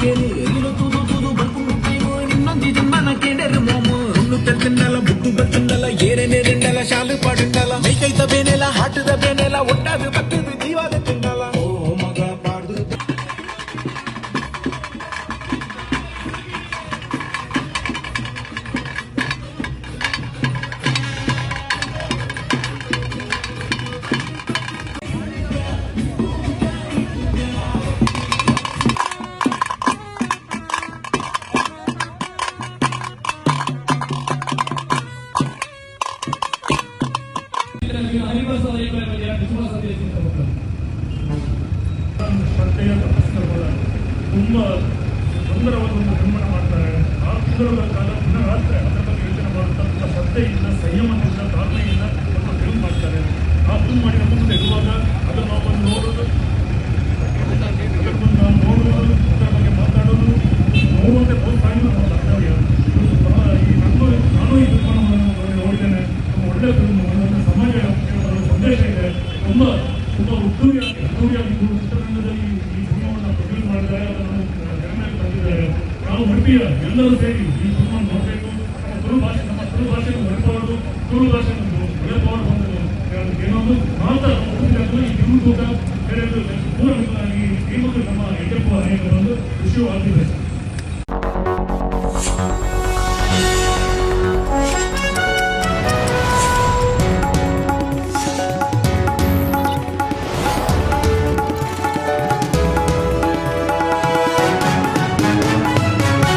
ಕೇಳಿ ಇಲು ತೂದು ತೂದು ಬಲ್ಕು ಕೈಗೋ ಇನ್ನೊಂದಿದು ಮನ ಕೇಳರು ಮೋಮು ಹುಲ್ಲು ತತ್ತಿಂದಲ ಬುಟ್ಟು ಬತ್ತಿಂದಲ ಏರೇನೇ ರಿಂಡಲ ಶಾಲು ಪಾಡುಂಡಲ ಮೈ ಕೈತ ಬೇನೆಲ ಹಾಟದ ಬೇನೆಲ ಒಟ್ಟಾದು ಬತ್ತದು ಜೀವಾದ ತಿನ್ನಲ ಓ ಮಗ ಪಾಡ್ದು ತುಂಬಾ ಸುಂದರವಾದ ನಿರ್ಮಾಣ ಮಾಡ್ತಾರೆ. ಆ ಸುಂದರವಾದ ಕಾಲ ರಾತ್ರಿ ಅದರ ಬಗ್ಗೆ ಯೋಚನೆ ಮಾಡುತ್ತಾ ತುಂಬ ಶ್ರದ್ಧೆಯಿಂದ ಸಂಯಮದಿಂದ ತಾಳ್ಮೆಯಿಂದ ಒಂದು ಫಿಲ್ಮ್ ಮಾಡ್ತಾರೆ. ಆ ಫಿಲ್ಮ್ ಮಾಡಿ ನಮ್ಮ ಮುಂದೆ ಇರುವಾಗ ಅದನ್ನು ನಾವು ಬಂದು ನೋಡೋದು, ಅದಕ್ಕೊಂದು ನಾವು ನೋಡುವುದು, ಅದರ ಬಗ್ಗೆ ಮಾತಾಡೋದು, ನೋಡುವಂತೆ ಪ್ರೋತ್ಸಾಹ ನಮ್ಮ ಕರ್ತವ್ಯ. ನಾನು ಈ ಫಿಲ್ಮನ್ನು ನೋಡಿದ್ದೇನೆ. ನಮ್ಮ ಒಳ್ಳೆಯ ಫಿಲ್ಮ್, ಒಂದು ಸಮಾಜ ಸಂದೇಶ ಇದೆ. ತುಂಬ ಉದ್ದೂರಿಯಾಗಿ ಚಿತ್ರರಂಗದಲ್ಲಿ ಈ ಸಿನಿಮಾವನ್ನು ಪ್ರೊಡ್ಯೂಸ್ ಮಾಡಿದ್ದಾರೆ, ಅದನ್ನು ಜಗನ್ನಾಗಿ ತಂದಿದ್ದಾರೆ. ನಾವು ಉಡುಪಿಯ ಎಲ್ಲರೂ ಸೇರಿ ಈ ಸಿನಿಮಾವನ್ನು ನೋಡಬೇಕು. ನಮ್ಮ ತುಳು ಭಾಷೆಯನ್ನು ಬೆಳೆಸಬಾರ್ದು, ತುಳು ಭಾಷೆಯನ್ನು ಬೆಳೆಸಬಾರ್ದು ಅಂತ ಏನೊಂದು ಮಾತ್ರ ಈ ಫಿಲ್ಮ್ ಕೂಡ ಬೇರೆ ಪೂರ ಈ ಟೀಮಲ್ಲಿ ನಮ್ಮ ಯಜಪ್ಪ ಅನೇಕ ಒಂದು ವಿಷಯವಾಗಿದೆ.